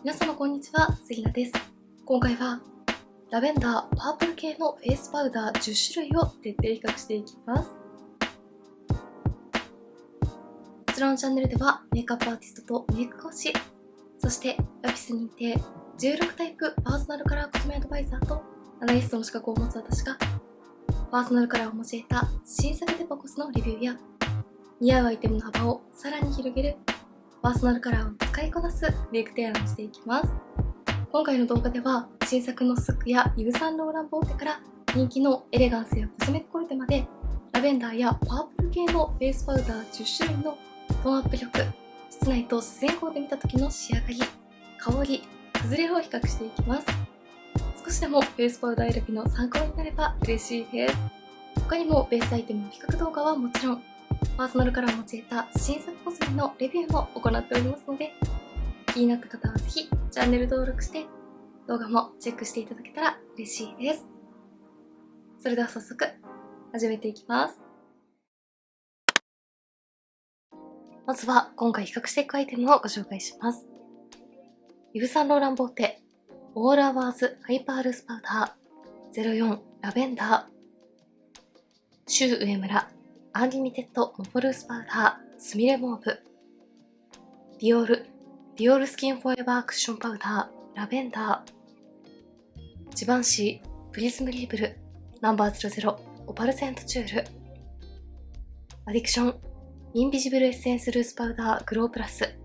皆様こんにちは、杉菜です。今回はラベンダー、パープル系のフェイスパウダー10種類を徹底比較していきます。こちらのチャンネルではメイクアップアーティストとメイク講師、そしてラピス認定16タイプパーソナルカラーコスメアドバイザーとアナリストの資格を持つ私がパーソナルカラーを用いた新作デパコスのレビューや似合うアイテムの幅をさらに広げるパーソナルカラーを使いこなすメイク提案をしていきます。今回の動画では新作のスックやイヴ・サンローラン・ボーテから人気のエレガンスやコスメコルテまでラベンダーやパープル系のフェイスパウダー10種類のトーンアップ力、室内と自然光で見た時の仕上がり、香り、崩れを比較していきます。少しでもフェイスパウダー選びの参考になれば嬉しいです。他にもベースアイテムの比較動画はもちろんパーソナルカラーを用いた新作コスメのレビューも行っておりますので、気になった方はぜひチャンネル登録して動画もチェックしていただけたら嬉しいです。それでは早速始めていきます。まずは今回比較していくアイテムをご紹介します。イヴ・サンローラン・ボーテオールアワーズハイパールースパウダー04ラベンダー、シュウ上村アンリミテッドモフルースパウダースミレモーブ、ディオールスキンフォーエバークッションパウダーラベンダー、ジバンシープリズムリーブルナンバー00オパルセントチュール、アディクションインビジブルエッセンスルースパウダーグロープラス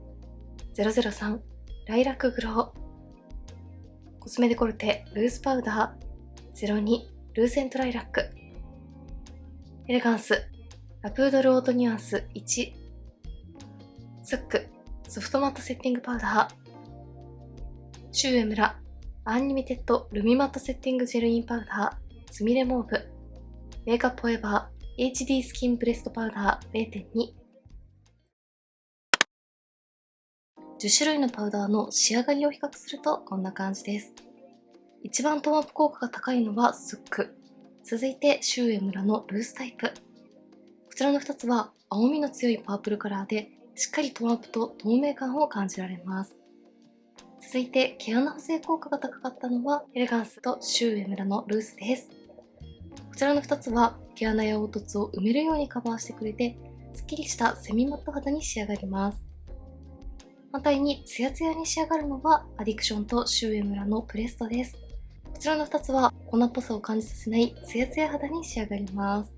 003ライラックグロー、コスメデコルテルースパウダー02ルーセントライラック、エレガンスラプードルオートニュアンス1、スックソフトマットセッティングパウダー、シュウエムラアンリミテッドルミマットセッティングジェルインパウダースミレモーブ、メイクアップフォーエバー HD スキンブレストパウダー 0.2。 10種類のパウダーの仕上がりを比較するとこんな感じです。一番トーンアップ効果が高いのはスック、続いてシュウエムラのルースタイプ。こちらの2つは青みの強いパープルカラーでしっかりトーンアップと透明感を感じられます。続いて毛穴補正効果が高かったのはエレガンスとシュウエムラのルースです。こちらの2つは毛穴や凹凸を埋めるようにカバーしてくれてすっきりしたセミマット肌に仕上がります。反対にツヤツヤに仕上がるのはアディクションとシュウエムラのプレストです。こちらの2つは粉っぽさを感じさせないツヤツヤ肌に仕上がります。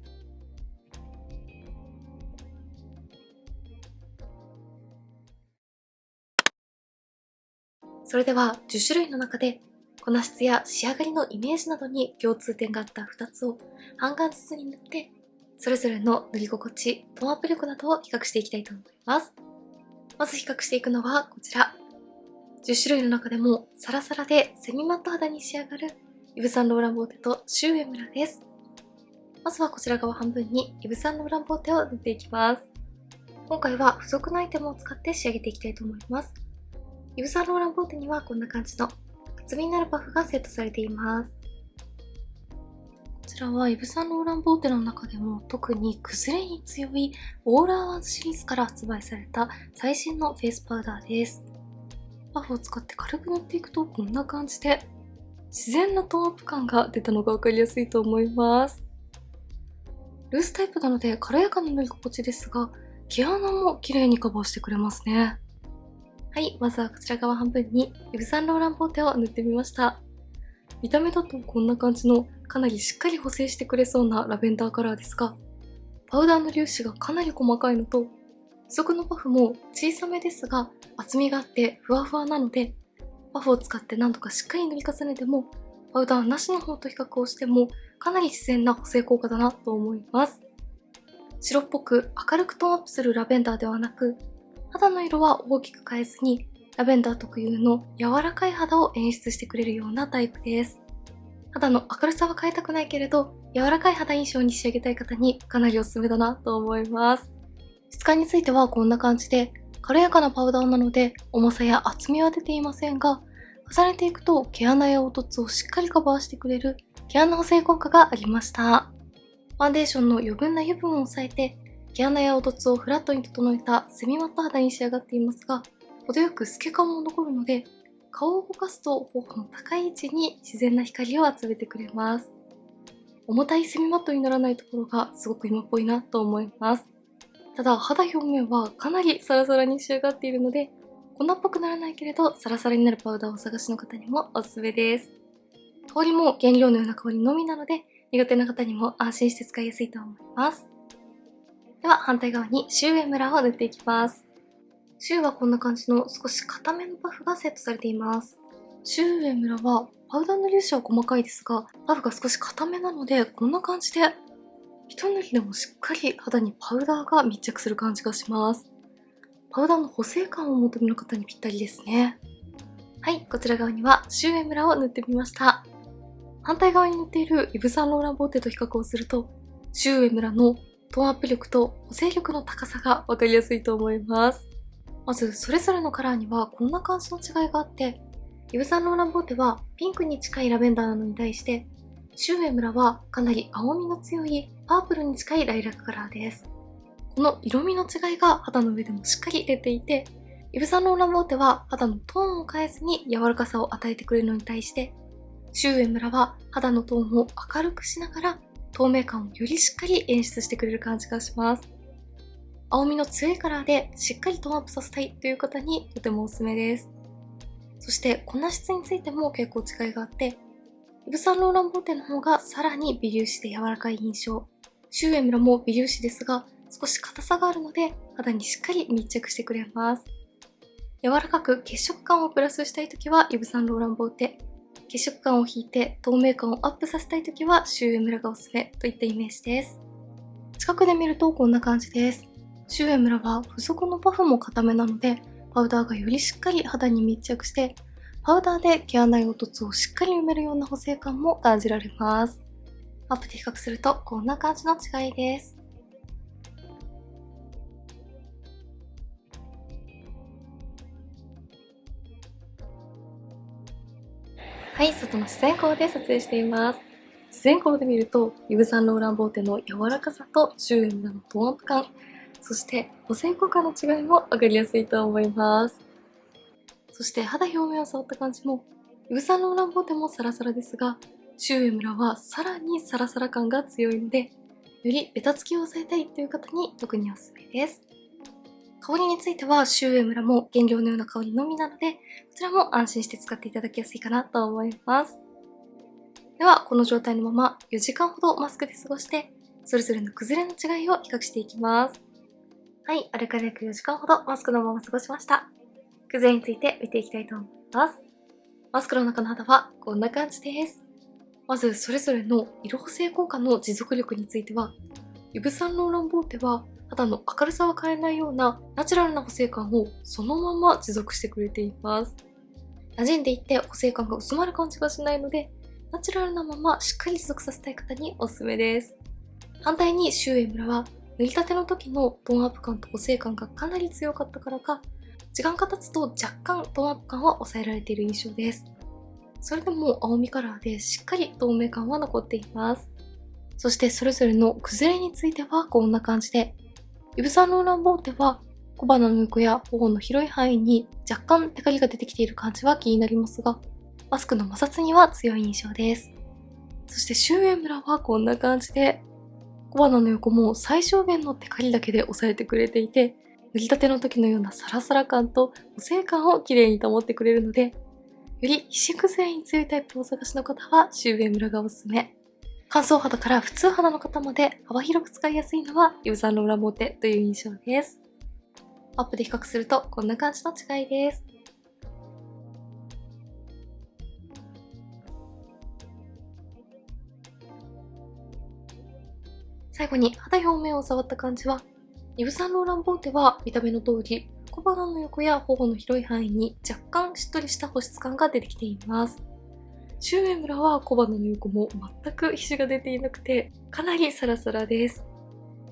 それでは10種類の中で粉質や仕上がりのイメージなどに共通点があった2つを半眼ずつに塗ってそれぞれの塗り心地、トーンアップ力などを比較していきたいと思います。まず比較していくのはこちら。10種類の中でもサラサラでセミマット肌に仕上がるイヴ・サンローラン・ボーテとシュウエムラです。まずはこちら側半分にイヴ・サンローラン・ボーテを塗っていきます。今回は付属のアイテムを使って仕上げていきたいと思います。イヴ・サンローラン・ボーテにはこんな感じの厚みになるパフがセットされています。こちらはイヴ・サンローラン・ボーテの中でも特に崩れに強いオールアワーズシリーズから発売された最新のフェイスパウダーです。パフを使って軽く塗っていくとこんな感じで自然なトーンアップ感が出たのが分かりやすいと思います。ルースタイプなので軽やかな塗り心地ですが毛穴も綺麗にカバーしてくれますね。はい、まずはこちら側半分にイヴ・サンローラン・ボーテを塗ってみました。見た目だとこんな感じのかなりしっかり補正してくれそうなラベンダーカラーですが、パウダーの粒子がかなり細かいのと、付属のパフも小さめですが厚みがあってふわふわなので、パフを使って何とかしっかり塗り重ねても、パウダーなしの方と比較をしてもかなり自然な補正効果だなと思います。白っぽく明るくトーンアップするラベンダーではなく、肌の色は大きく変えずにラベンダー特有の柔らかい肌を演出してくれるようなタイプです。肌の明るさは変えたくないけれど柔らかい肌印象に仕上げたい方にかなりおすすめだなと思います。質感についてはこんな感じで軽やかなパウダーなので重さや厚みは出ていませんが、重ねていくと毛穴や凹凸をしっかりカバーしてくれる毛穴補正効果がありました。ファンデーションの余分な油分を抑えて毛穴や凹凸をフラットに整えたセミマット肌に仕上がっていますが、程よく透け感も残るので顔を動かすと頬の高い位置に自然な光を集めてくれます。重たいセミマットにならないところがすごく今っぽいなと思います。ただ肌表面はかなりサラサラに仕上がっているので、粉っぽくならないけれどサラサラになるパウダーをお探しの方にもおすすめです。香りも原料のような香りのみなので、苦手な方にも安心して使いやすいと思います。では反対側にシュウエムラを塗っていきます。シュウはこんな感じの少し硬めのパフがセットされています。シュウエムラはパウダーの粒子は細かいですが、パフが少し硬めなので、こんな感じで一塗りでもしっかり肌にパウダーが密着する感じがします。パウダーの補正感をお求めの方にぴったりですね。はい、こちら側にはシュウエムラを塗ってみました。反対側に塗っているイヴ・サンローランボーテと比較をすると、シュウエムラのトーンアップ力と補正力の高さがわかりやすいと思います。まず、それぞれのカラーにはこんな感じの違いがあって、イヴ・サンローランボーテはピンクに近いラベンダーなのに対して、シュウエムラはかなり青みの強いパープルに近いライラックカラーです。この色味の違いが肌の上でもしっかり出ていて、イヴ・サンローランボーテは肌のトーンを変えずに柔らかさを与えてくれるのに対して、シュウエムラは肌のトーンを明るくしながら透明感をよりしっかり演出してくれる感じがします。青みの強いカラーでしっかりトーンアップさせたいという方にとてもおすすめです。そして粉質についても結構違いがあって、イヴ・サンローランボーテの方がさらに微粒子で柔らかい印象。シュウエムラも微粒子ですが少し硬さがあるので肌にしっかり密着してくれます。柔らかく血色感をプラスしたいときはイヴ・サンローランボーテ。血色感を引いて透明感をアップさせたいときはシュウエムラがおすすめといったイメージです。近くで見るとこんな感じです。シュウエムラは付属のパフも固めなので、パウダーがよりしっかり肌に密着して、パウダーで毛穴凹凸をしっかり埋めるような補正感も感じられます。アップで比較するとこんな感じの違いです。はい、外の自然光で撮影しています。自然光で見ると、イヴ・サンローランボーテの柔らかさとシュウエムラのトーンアップ感、そして補正効果の違いもわかりやすいと思います。そして肌表面を触った感じも、イヴ・サンローランボーテもサラサラですが、シュウエムラはさらにサラサラ感が強いので、よりベタつきを抑えたいという方に特におすすめです。香りについてはシュウエムラも原料のような香りのみなので、こちらも安心して使っていただきやすいかなと思います。では、この状態のまま4時間ほどマスクで過ごして、それぞれの崩れの違いを比較していきます。はい、あれから約4時間ほどマスクのまま過ごしました。崩れについて見ていきたいと思います。マスクの中の肌はこんな感じです。まず、それぞれの色補正効果の持続力については、イヴ・サンローランボーテは肌の明るさは変えないようなナチュラルな補正感をそのまま持続してくれています。馴染んでいって補正感が薄まる感じがしないので、ナチュラルなまましっかり持続させたい方におすすめです。反対にシュウエムラは塗りたての時のトーンアップ感と補正感がかなり強かったからか、時間が経つと若干トーンアップ感は抑えられている印象です。それでも青みカラーでしっかり透明感は残っています。そしてそれぞれの崩れについてはこんな感じで、イヴ・サンローランボーテは小鼻の横や頬の広い範囲に若干テカリが出てきている感じは気になりますが、マスクの摩擦には強い印象です。そしてシュウエムラはこんな感じで、小鼻の横も最小限のテカリだけで抑えてくれていて、塗りたての時のようなサラサラ感と補正感をきれいに保ってくれるので、より皮脂崩れに強いタイプをお探しの方はシュウエムラがおすすめ。乾燥肌から普通肌の方まで幅広く使いやすいのはイヴ・サンローランボーテという印象です。アップで比較するとこんな感じの違いです。最後に肌表面を触った感じは、イヴ・サンローランボーテは見た目の通り、小鼻の横や頬の広い範囲に若干しっとりした保湿感が出てきています。シュウエムラは小鼻の横も全く皮脂が出ていなくて、かなりサラサラです。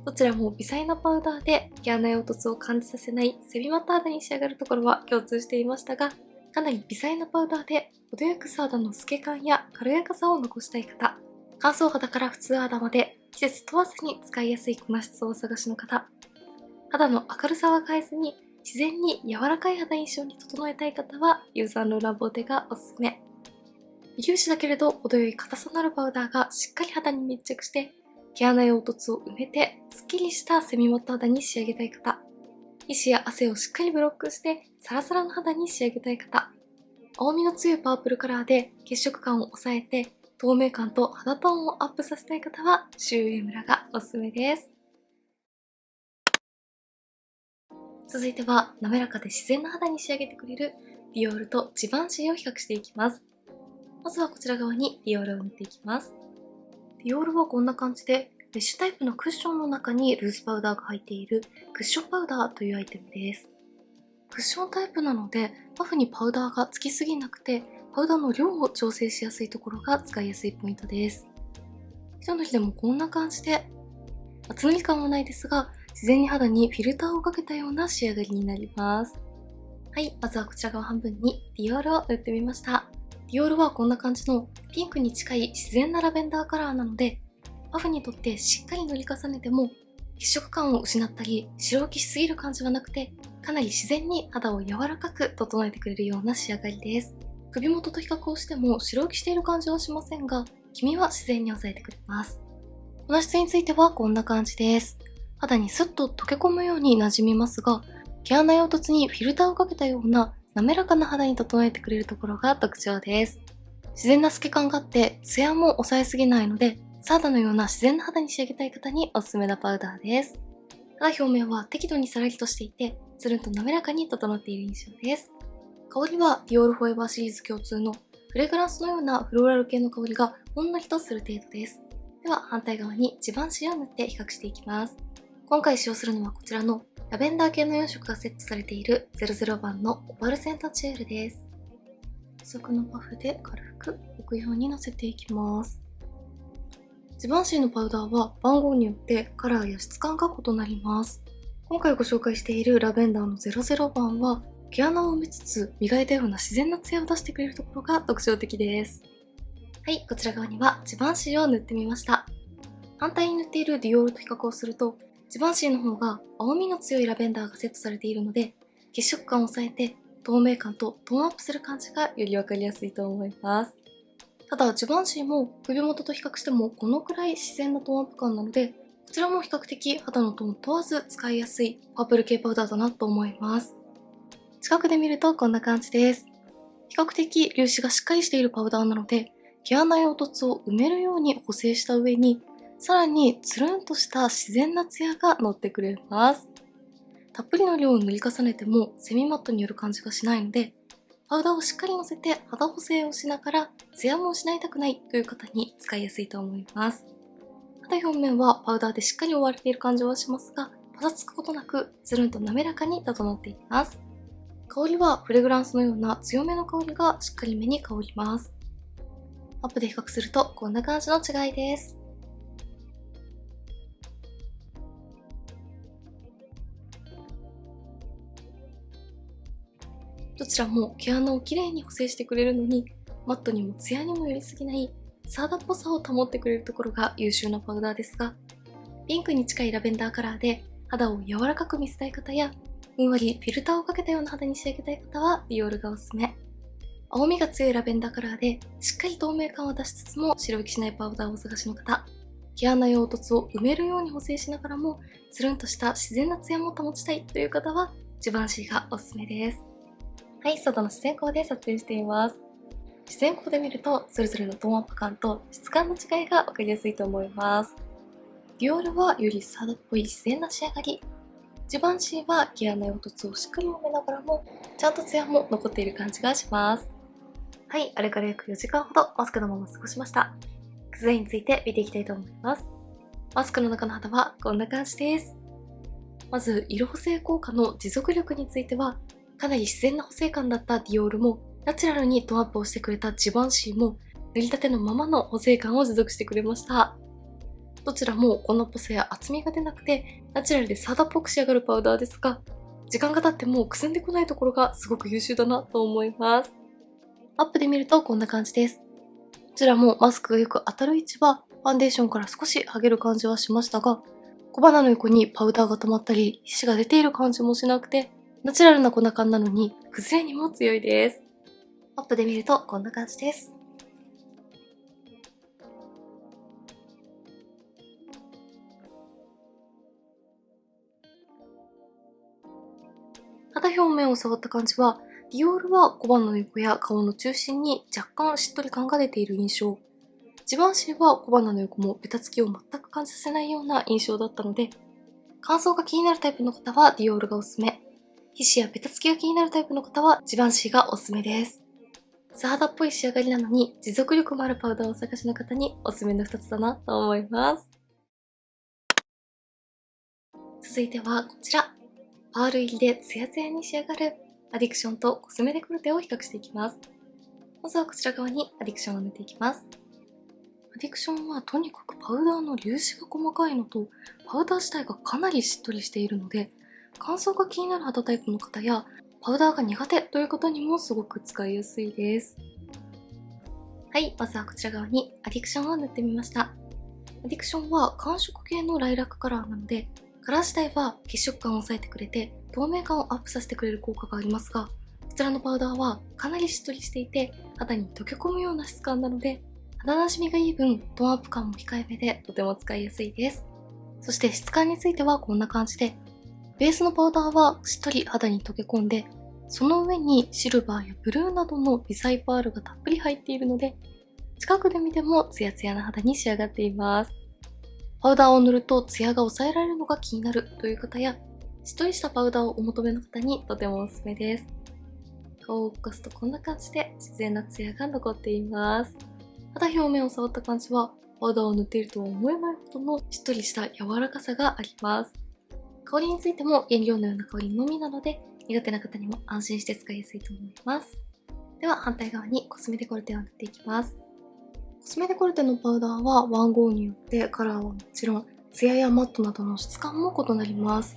どちらも微細なパウダーで毛穴凹凸を感じさせないセミマット肌に仕上がるところは共通していましたが、かなり微細なパウダーで程よく素肌の透け感や軽やかさを残したい方、乾燥肌から普通肌まで季節問わずに使いやすい粉質をお探しの方、肌の明るさは変えずに自然に柔らかい肌印象に整えたい方はユーザーのラボテがおすすめ。微粒子だけれど程よい硬さのあるパウダーがしっかり肌に密着して毛穴や凹凸を埋めてすっきりしたセミマット肌に仕上げたい方、皮脂や汗をしっかりブロックしてサラサラの肌に仕上げたい方、青みの強いパープルカラーで血色感を抑えて透明感と肌トーンをアップさせたい方はシュウエムラがおすすめです。続いては滑らかで自然な肌に仕上げてくれるディオールとジバンシーを比較していきます。まずはこちら側にディオールを塗っていきます。ディオールはこんな感じでメッシュタイプのクッションの中にルースパウダーが入っているクッションパウダーというアイテムです。クッションタイプなのでパフにパウダーがつきすぎなくてパウダーの量を調整しやすいところが使いやすいポイントです。一塗りでもこんな感じで厚塗り感はないですが自然に肌にフィルターをかけたような仕上がりになります。はい、まずはこちら側半分にディオールを塗ってみました。ディオールはこんな感じのピンクに近い自然なラベンダーカラーなのでパフにとってしっかり塗り重ねても血色感を失ったり白浮きしすぎる感じはなくてかなり自然に肌を柔らかく整えてくれるような仕上がりです。首元と比較をしても白浮きしている感じはしませんが黄身は自然に抑えてくれます。粉質についてはこんな感じです。肌にスッと溶け込むように馴染みますが毛穴や凹凸にフィルターをかけたような滑らかな肌に整えてくれるところが特徴です。自然な透け感があってツヤも抑えすぎないのでサーダのような自然な肌に仕上げたい方におすすめなパウダーです。肌表面は適度にさらりとしていてつるんと滑らかに整っている印象です。香りはディオールフォーエバーシリーズ共通のフレグランスのようなフローラル系の香りがほんのりとする程度です。では反対側にジバンシーを塗って比較していきます。今回使用するのはこちらのラベンダー系の4色がセットされている00番のオパルセントチュールです。付属のパフで軽く置くようにのせていきます。ジバンシーのパウダーは番号によってカラーや質感が異なります。今回ご紹介しているラベンダーの00番は毛穴を埋めつつ磨いたような自然なツヤを出してくれるところが特徴的です。はい、こちら側にはジバンシーを塗ってみました。反対に塗っているディオールと比較をするとジバンシーの方が青みの強いラベンダーがセットされているので血色感を抑えて透明感とトーンアップする感じがよりわかりやすいと思います。ただジバンシーも首元と比較してもこのくらい自然なトーンアップ感なのでこちらも比較的肌のトーン問わず使いやすいパープル系パウダーだなと思います。近くで見るとこんな感じです。比較的粒子がしっかりしているパウダーなので毛穴や凹凸を埋めるように補正した上にさらにつるんとした自然なツヤが乗ってくれます。たっぷりの量を塗り重ねてもセミマットによる感じがしないのでパウダーをしっかりのせて肌補正をしながらツヤも失いたくないという方に使いやすいと思います。肌表面はパウダーでしっかり覆われている感じはしますがパサつくことなくつるんと滑らかに整っていきます。香りはフレグランスのような強めの香りがしっかりめに香ります。アップで比較するとこんな感じの違いです。どちらも毛穴をきれいに補正してくれるのにマットにもツヤにも寄りすぎないサーダっぽさを保ってくれるところが優秀なパウダーですがピンクに近いラベンダーカラーで肌を柔らかく見せたい方やふんわりフィルターをかけたような肌に仕上げたい方はディオールがおすすめ。青みが強いラベンダーカラーでしっかり透明感を出しつつも白浮きしないパウダーをお探しの方、毛穴や凹凸を埋めるように補正しながらもつるんとした自然なツヤも保ちたいという方はジバンシーがおすすめです。はい、外の自然光で撮影しています。自然光で見るとそれぞれのトーンアップ感と質感の違いが分かりやすいと思います。ディオールはよりサーダっぽい自然な仕上がり、ジバンシーは毛穴や凹凸をしっかり埋めながらもちゃんとツヤも残っている感じがします。はい、あれから約4時間ほどマスクのまま過ごしました。薬剤について見ていきたいと思います。マスクの中の肌はこんな感じです。まず色補正効果の持続力についてはかなり自然な補正感だったディオールもナチュラルにトーンアップをしてくれたジバンシーも塗りたてのままの補正感を持続してくれました。どちらも粉っぽさや厚みが出なくてナチュラルでサーダっぽく仕上がるパウダーですが時間が経ってもくすんでこないところがすごく優秀だなと思います。アップで見るとこんな感じです。どちらもマスクがよく当たる位置はファンデーションから少し剥げる感じはしましたが小鼻の横にパウダーが溜まったり皮脂が出ている感じもしなくてナチュラルな粉感なのに崩れにも強いです。アップで見るとこんな感じです。肌表面を触った感じは、ディオールは小鼻の横や顔の中心に若干しっとり感が出ている印象。ジバンシーは小鼻の横もベタつきを全く感じさせないような印象だったので、乾燥が気になるタイプの方はディオールがおすすめ。皮脂やベタつきが気になるタイプの方はジバンシーがおすすめです。素肌っぽい仕上がりなのに持続力もあるパウダーをお探しの方におすすめの2つだなと思います。続いてはこちら。パール入りでツヤツヤに仕上がるアディクションとコスメデコルテを比較していきます。まずはこちら側にアディクションを塗っていきます。アディクションはとにかくパウダーの粒子が細かいのと、パウダー自体がかなりしっとりしているので、乾燥が気になる肌タイプの方や、パウダーが苦手という方にもすごく使いやすいです。はい、まずはこちら側にアディクションを塗ってみました。アディクションは寒色系のライラックカラーなので、カラー自体は血色感を抑えてくれて、透明感をアップさせてくれる効果がありますが、こちらのパウダーはかなりしっとりしていて、肌に溶け込むような質感なので、肌なじみがいい分、トーンアップ感も控えめでとても使いやすいです。そして質感についてはこんな感じで、ベースのパウダーはしっとり肌に溶け込んで、その上にシルバーやブルーなどの微細パールがたっぷり入っているので、近くで見てもツヤツヤな肌に仕上がっています。パウダーを塗るとツヤが抑えられるのが気になるという方や、しっとりしたパウダーをお求めの方にとてもおすすめです。顔を動かすとこんな感じで自然なツヤが残っています。肌表面を触った感じは、パウダーを塗っているとは思えないほどのしっとりした柔らかさがあります。香りについても原料のような香りのみなので、苦手な方にも安心して使いやすいと思います。では反対側にコスメデコルテを塗っていきます。コスメデコルテのパウダーは番号によってカラーはもちろん、ツヤやマットなどの質感も異なります。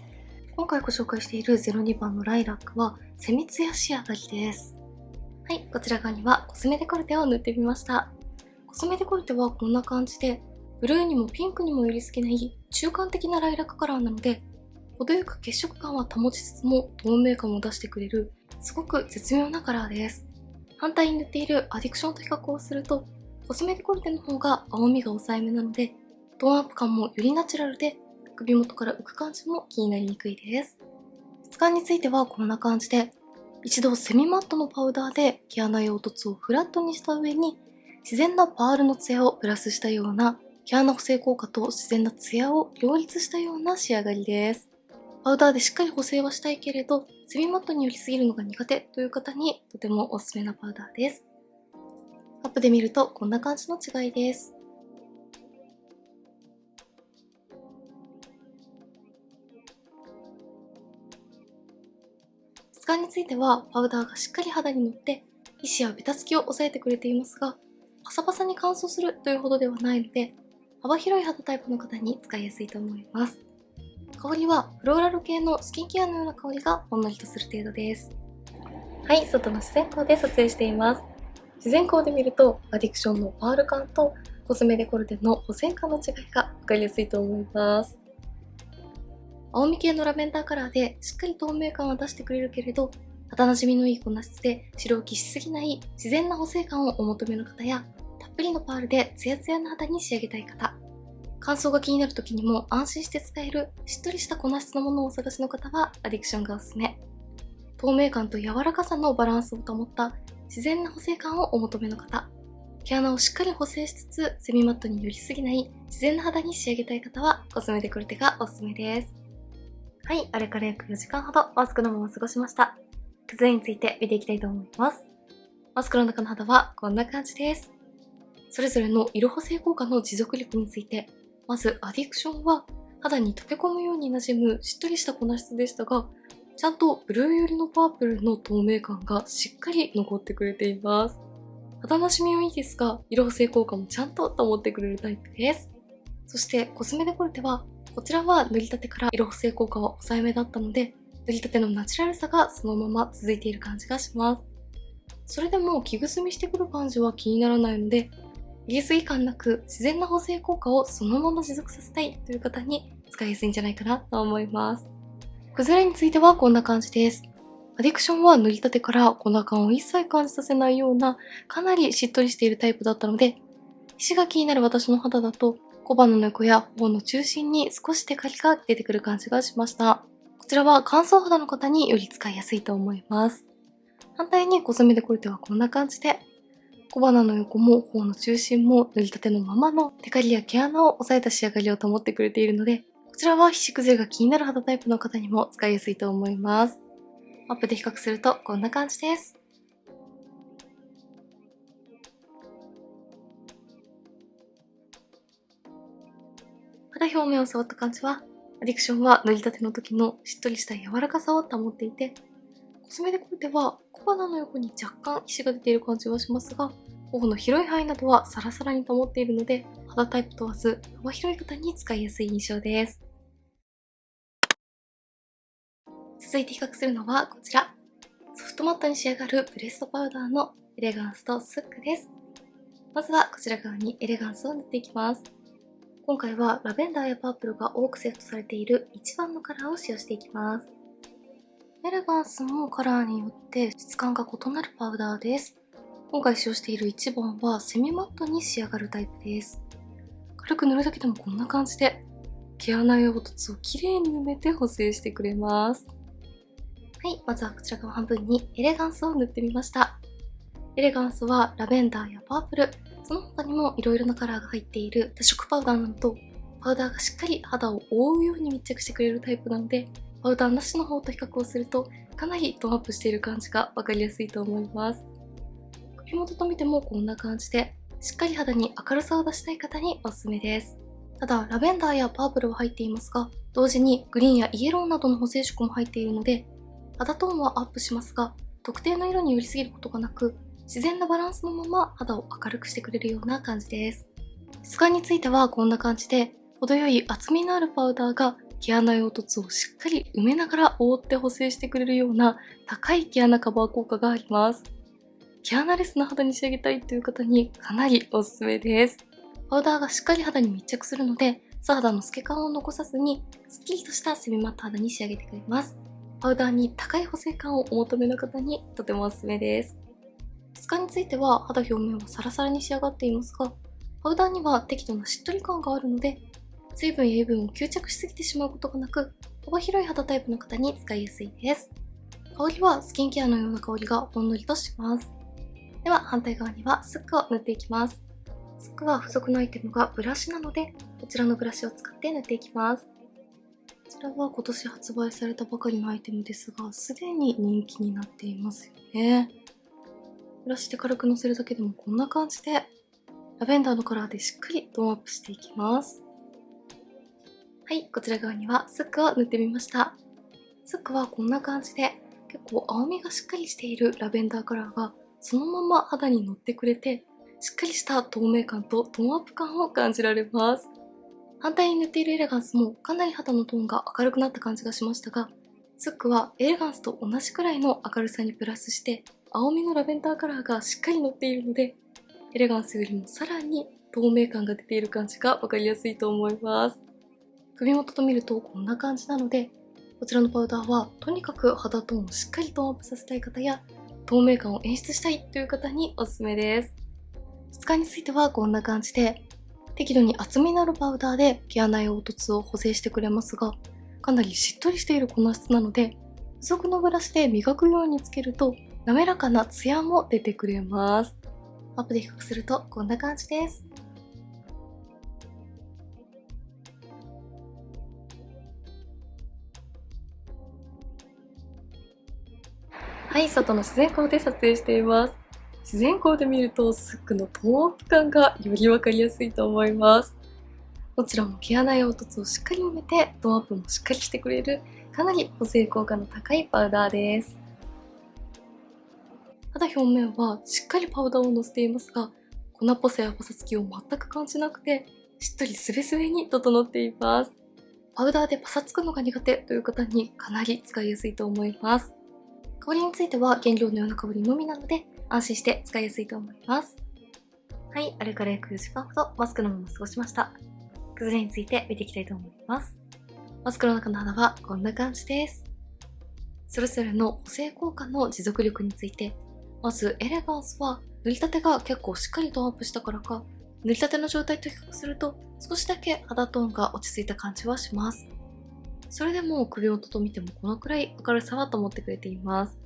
今回ご紹介している02番のライラックはセミツヤ仕上がりです。はい、こちら側にはコスメデコルテを塗ってみました。コスメデコルテはこんな感じで、ブルーにもピンクにも寄り付けない中間的なライラックカラーなので、程よく血色感は保ちつつも透明感を出してくれる、すごく絶妙なカラーです。反対に塗っているアディクションと比較をすると、コスメデコルテの方が青みが抑えめなので、トーンアップ感もよりナチュラルで、首元から浮く感じも気になりにくいです。質感についてはこんな感じで、一度セミマットのパウダーで毛穴や凹凸をフラットにした上に、自然なパールのツヤをプラスしたような毛穴補正効果と自然なツヤを両立したような仕上がりです。パウダーでしっかり補正はしたいけれど、セミマットに寄りすぎるのが苦手という方にとてもおすすめなパウダーです。アップで見るとこんな感じの違いです。質感についてはパウダーがしっかり肌に乗って皮脂やベタつきを抑えてくれていますが、パサパサに乾燥するというほどではないので、幅広い肌タイプの方に使いやすいと思います。香りはフローラル系のスキンケアのような香りがほんのりとする程度です。はい、外の自然光で撮影しています。自然光で見るとアディクションのパール感とコスメデコルテの補正感の違いが分かりやすいと思います。青み系のラベンダーカラーでしっかり透明感を出してくれるけれど、肌なじみのいい粉質で白浮きしすぎない自然な補正感をお求めの方や、たっぷりのパールでツヤツヤな肌に仕上げたい方、乾燥が気になる時にも安心して使えるしっとりした粉質のものをお探しの方はアディクションがおすすめ。透明感と柔らかさのバランスを保った自然な補正感をお求めの方、毛穴をしっかり補正しつつセミマットに寄りすぎない自然な肌に仕上げたい方はコスメデコルテがおすすめです。はい、あれから約4時間ほどマスクのまま過ごしました。崩れについて見ていきたいと思います。マスクの中の肌はこんな感じです。それぞれの色補正効果の持続力について、まずアディクションは肌に溶け込むように馴染むしっとりした粉質でしたが、ちゃんとブルー寄りのパープルの透明感がしっかり残ってくれています。肌なじみはいいですが、色補正効果もちゃんと保ってくれるタイプです。そしてコスメデコルテは、こちらは塗りたてから色補正効果は抑えめだったので、塗りたてのナチュラルさがそのまま続いている感じがします。それでも着ぐすみしてくる感じは気にならないので、入れすぎ感なく自然な補正効果をそのまま持続させたいという方に使いやすいんじゃないかなと思います。崩れについてはこんな感じです。アディクションは塗りたてから粉感を一切感じさせないような、かなりしっとりしているタイプだったので、皮脂が気になる私の肌だと、小鼻の横や頬の中心に少しテカリが出てくる感じがしました。こちらは乾燥肌の方により使いやすいと思います。反対にコスメデコルテはこんな感じで、小鼻の横も頬の中心も塗りたてのままのテカリや毛穴を抑えた仕上がりを保ってくれているので、こちらは皮脂崩れが気になる肌タイプの方にも使いやすいと思います。アップで比較するとこんな感じです。肌表面を触った感じは、アディクションは塗りたての時のしっとりした柔らかさを保っていて、コスメデコルテは小鼻の横に若干皮脂が出ている感じはしますが、頬の広い範囲などはサラサラに保っているので、肌タイプ問わず幅広い方に使いやすい印象です。続いて比較するのはこちら。ソフトマットに仕上がるプレストパウダーのエレガンスとスックです。まずはこちら側にエレガンスを塗っていきます。今回はラベンダーやパープルが多くセットされている一番のカラーを使用していきます。エレガンスのカラーによって質感が異なるパウダーです。今回使用している1番はセミマットに仕上がるタイプです。軽く塗るだけでもこんな感じで毛穴や凹凸をきれいに埋めて補正してくれます。はい、まずはこちら側半分にエレガンスを塗ってみました。エレガンスはラベンダーやパープル、その他にも色々なカラーが入っている多色パウダーなのと、パウダーがしっかり肌を覆うように密着してくれるタイプなので、パウダーなしの方と比較をすると、かなりトーンアップしている感じがわかりやすいと思います。首元と見てもこんな感じで、しっかり肌に明るさを出したい方におすすめです。ただ、ラベンダーやパープルは入っていますが、同時にグリーンやイエローなどの補正色も入っているので、肌トーンはアップしますが、特定の色に寄りすぎることがなく、自然なバランスのまま肌を明るくしてくれるような感じです。質感についてはこんな感じで、程よい厚みのあるパウダーが毛穴や凹凸をしっかり埋めながら覆って補正してくれるような高い毛穴カバー効果があります。毛穴レスな肌に仕上げたいという方にかなりおすすめです。パウダーがしっかり肌に密着するので、素肌の透け感を残さずに、すっきりとしたセミマット肌に仕上げてくれます。パウダーに高い補正感をお求めの方にとてもおすすめです。質感については肌表面はサラサラに仕上がっていますが、パウダーには適度なしっとり感があるので、水分や油分を吸着しすぎてしまうことがなく、幅広い肌タイプの方に使いやすいです。香りはスキンケアのような香りがほんのりとします。では反対側にはスックを塗っていきます。スックは付属のアイテムがブラシなので、こちらのブラシを使って塗っていきます。こちらは今年発売されたばかりのアイテムですが、すでに人気になっていますよね。ブラシで軽くのせるだけでもこんな感じで、ラベンダーのカラーでしっかりトーンアップしていきます。はい、こちら側にはスックを塗ってみました。スックはこんな感じで、結構青みがしっかりしているラベンダーカラーがそのまま肌に乗ってくれて、しっかりした透明感とトーンアップ感を感じられます。反対に塗っているエレガンスもかなり肌のトーンが明るくなった感じがしましたが、スックはエレガンスと同じくらいの明るさにプラスして、青みのラベンダーカラーがしっかり乗っているので、エレガンスよりもさらに透明感が出ている感じがわかりやすいと思います。首元と見るとこんな感じなので、こちらのパウダーはとにかく肌トーンをしっかりトーンアップさせたい方や、透明感を演出したいという方におすすめです。質感についてはこんな感じで、適度に厚みのあるパウダーで毛穴や凹凸を補正してくれますが、かなりしっとりしている粉質なので、付属のブラシで磨くようにつけると、滑らかなツヤも出てくれます。アップで比較するとこんな感じです。はい、外の自然光で撮影しています。自然光で見るとスックのトーンアップ感がよりわかりやすいと思います。どちらも毛穴や凹凸をしっかり埋めてトーンアップもしっかりしてくれるかなり補正効果の高いパウダーです。肌表面はしっかりパウダーをのせていますが、粉っぽさやパサつきを全く感じなくて、しっとりスベスベに整っています。パウダーでパサつくのが苦手という方にかなり使いやすいと思います。香りについては原料のような香りのみなので安心して使いやすいと思います。はい、あれから約4時間ほどマスクのまま過ごしました。崩れについて見ていきたいと思います。マスクの中の肌はこんな感じです。それぞれの補正効果の持続力について、まずエレガンスは塗りたてが結構しっかりトーンアップしたからか、塗りたての状態と比較すると少しだけ肌トーンが落ち着いた感じはします。それでも首元と見てもこのくらい明るさは保ってくれています。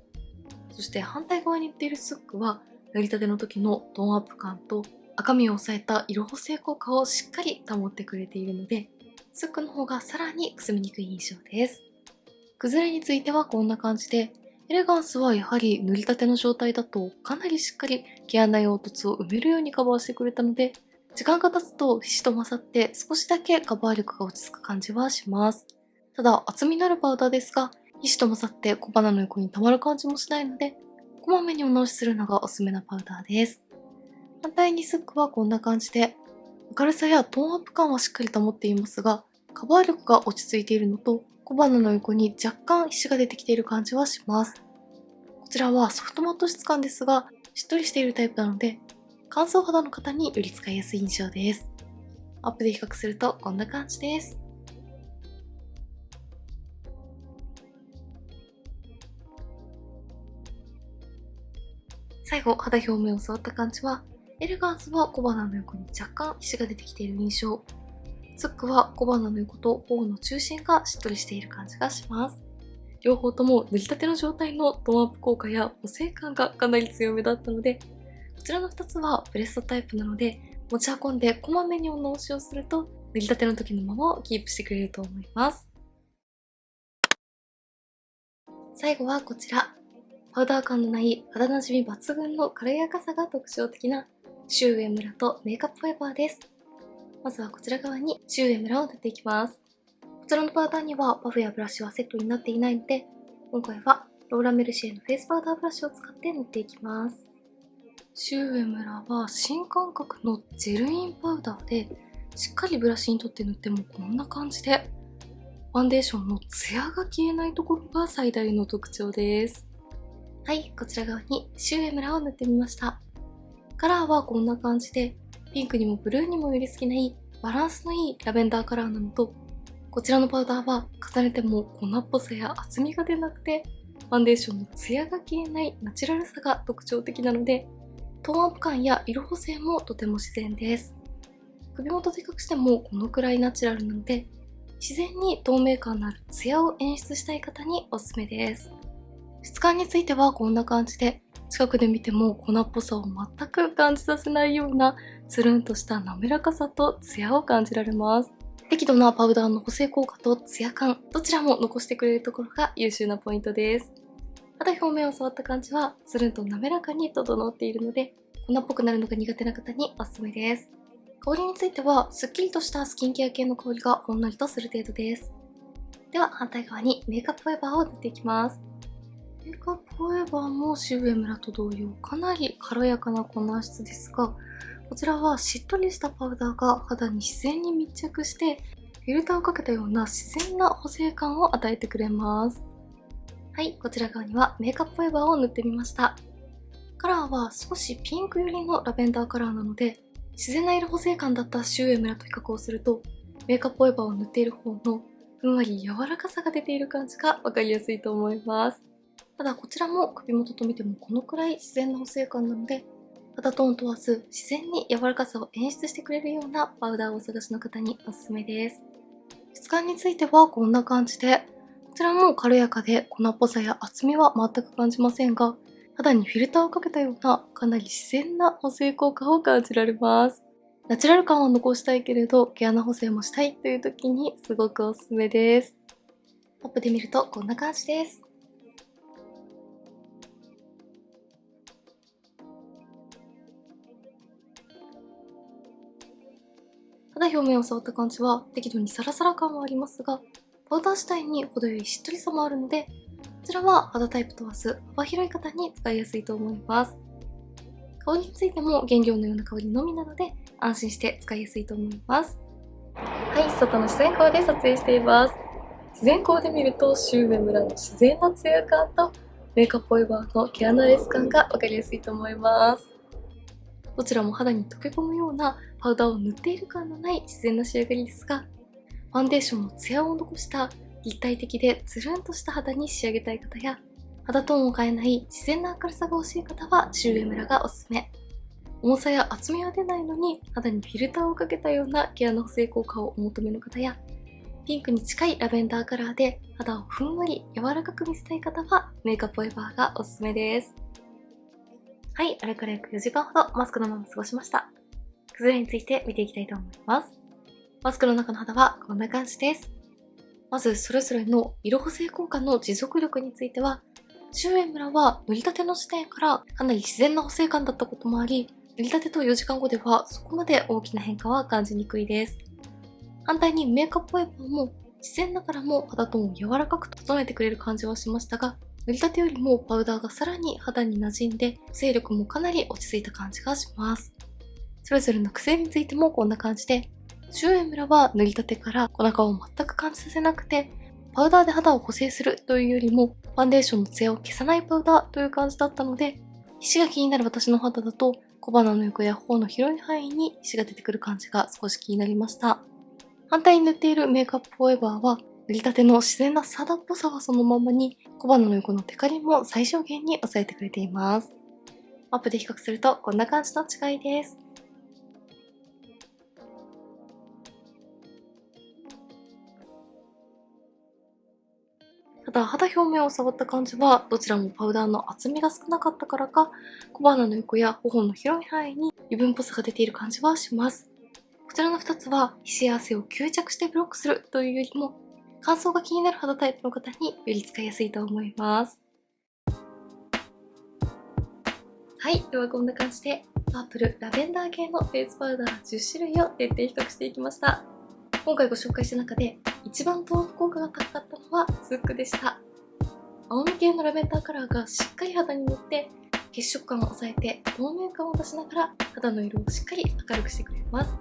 そして反対側に塗っているスックは塗りたての時のトーンアップ感と赤みを抑えた色補正効果をしっかり保ってくれているので、スックの方がさらにくすみにくい印象です。崩れについてはこんな感じで、エレガンスはやはり塗りたての状態だとかなりしっかり毛穴や凹凸を埋めるようにカバーしてくれたので、時間が経つと皮脂と勝って少しだけカバー力が落ち着く感じはします。ただ厚みのあるパウダーですが、皮脂と混ざって小鼻の横に溜まる感じもしないので、こまめにお直しするのがおすすめなパウダーです。反対にスックはこんな感じで、明るさやトーンアップ感はしっかり保っていますが、カバー力が落ち着いているのと、小鼻の横に若干皮脂が出てきている感じはします。こちらはソフトマット質感ですが、しっとりしているタイプなので、乾燥肌の方により使いやすい印象です。アップで比較するとこんな感じです。最後、肌表面を触った感じは、エレガンスは小鼻の横に若干皮脂が出てきている印象。スックは小鼻の横と頬の中心がしっとりしている感じがします。両方とも塗りたての状態のトーンアップ効果や補正感がかなり強めだったので、こちらの2つはプレストタイプなので、持ち運んでこまめにお直しをすると、塗りたての時のままをキープしてくれると思います。最後はこちら。パウダー感のない肌なじみ抜群の軽やかさが特徴的なシュウエムラとメイクアップファイバーです。まずはこちら側にシュウエムラを塗っていきます。こちらのパウダーにはパフやブラシはセットになっていないので、今回はローラメルシエのフェイスパウダーブラシを使って塗っていきます。シュウエムラは新感覚のジェルインパウダーで、しっかりブラシに取って塗ってもこんな感じで、ファンデーションのツヤが消えないところが最大の特徴です。はい、こちら側にシュウエムラを塗ってみました。カラーはこんな感じで、ピンクにもブルーにもより好きないバランスのいいラベンダーカラーなのと、こちらのパウダーは重ねても粉っぽさや厚みが出なくて、ファンデーションのツヤが消えないナチュラルさが特徴的なので、トーンアップ感や色補正もとても自然です。首元で隠してもこのくらいナチュラルなので、自然に透明感のあるツヤを演出したい方におすすめです。質感についてはこんな感じで、近くで見ても粉っぽさを全く感じさせないようなつるんとした滑らかさとツヤを感じられます。適度なパウダーの補正効果とツヤ感、どちらも残してくれるところが優秀なポイントです。肌表面を触った感じはつるんと滑らかに整っているので、粉っぽくなるのが苦手な方におすすめです。香りについてはすっきりとしたスキンケア系の香りがほんのりとする程度です。では反対側にメイクアップファイバーを塗っていきます。メイクアップフォーエバーもシウエムラと同様かなり軽やかな粉質ですが、こちらはしっとりしたパウダーが肌に自然に密着してフィルターをかけたような自然な補正感を与えてくれます。はい、こちら側にはメイクアップフォーエバーを塗ってみました。カラーは少しピンク寄りのラベンダーカラーなので、自然な色補正感だったシウエムラと比較をすると、メイクアップフォーエバーを塗っている方のふんわり柔らかさが出ている感じがわかりやすいと思います。ただこちらも首元と見てもこのくらい自然な補正感なので、肌トーン問わず自然に柔らかさを演出してくれるようなパウダーをお探しの方におすすめです。質感についてはこんな感じで、こちらも軽やかで粉っぽさや厚みは全く感じませんが、肌にフィルターをかけたようなかなり自然な補正効果を感じられます。ナチュラル感は残したいけれど毛穴補正もしたいという時にすごくおすすめです。アップで見るとこんな感じです。肌表面を触った感じは適度にサラサラ感はありますが、パウダー自体に程よいしっとりさもあるので、こちらは肌タイプ問わず幅広い方に使いやすいと思います。香りについても原料のような香りのみなので安心して使いやすいと思います。はい、外の自然光で撮影しています。自然光で見るとシュウエムラの自然なツヤ感とメイクアップフォーエバーの毛穴レース感がわかりやすいと思います。どちらも肌に溶け込むようなパウダーを塗っている感のない自然な仕上がりですが、ファンデーションのツヤを残した立体的でつるんとした肌に仕上げたい方や、肌トーンを変えない自然な明るさが欲しい方はシュウエムラがおすすめ。重さや厚みは出ないのに肌にフィルターをかけたような毛穴補正効果をお求めの方や、ピンクに近いラベンダーカラーで肌をふんわり柔らかく見せたい方はメイクアップエバーがおすすめです。はい、あれから約4時間ほどマスクのまま過ごしました。崩れについて見ていきたいと思います。マスクの中の肌はこんな感じです。まずそれぞれの色補正効果の持続力については、シュウエムラは塗りたての時点からかなり自然な補正感だったこともあり、塗りたてと4時間後ではそこまで大きな変化は感じにくいです。反対にメイクアップエバーも自然ながらも肌トーンを柔らかく整えてくれる感じはしましたが、塗りたてよりもパウダーがさらに肌に馴染んで、補正力もかなり落ち着いた感じがします。それぞれの癖についてもこんな感じで、シュウエムラは塗りたてから粉感を全く感じさせなくて、パウダーで肌を補正するというよりも、ファンデーションのツヤを消さないパウダーという感じだったので、皮脂が気になる私の肌だと、小鼻の横や頬の広い範囲に皮脂が出てくる感じが少し気になりました。反対に塗っているメイクアップフォーエバーは、塗りたての自然な肌っぽさはそのままに、小鼻の横のテカリも最小限に抑えてくれています。アップで比較するとこんな感じの違いです。ただ肌表面を触った感じはどちらもパウダーの厚みが少なかったからか、小鼻の横や頬の広い範囲に油分っぽさが出ている感じはします。こちらの2つは皮脂や汗を吸着してブロックするというよりも、乾燥が気になる肌タイプの方により使いやすいと思います。はい、ではこんな感じでパープル、ラベンダー系のフェイスパウダー10種類を徹底比較していきました。今回ご紹介した中で一番トーン効果が高かったのはスックでした。青み系のラベンダーカラーがしっかり肌に塗って血色感を抑えて透明感を出しながら肌の色をしっかり明るくしてくれます。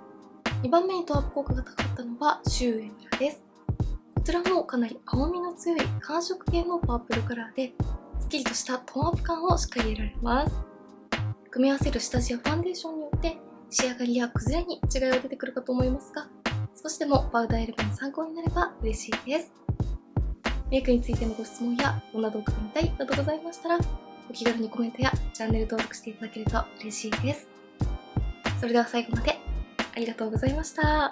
2番目にトーンアップ効果が高かったのはシュウエムラです。こちらもかなり青みの強い寒色系のパープルカラーで、スッキリとしたトーンアップ感をしっかり得られます。組み合わせる下地やファンデーションによって仕上がりや崩れに違いは出てくるかと思いますが、少しでもパウダー選びの参考になれば嬉しいです。メイクについてのご質問やこんな動画が見たいなどございましたら、お気軽にコメントやチャンネル登録していただけると嬉しいです。それでは最後までありがとうございました。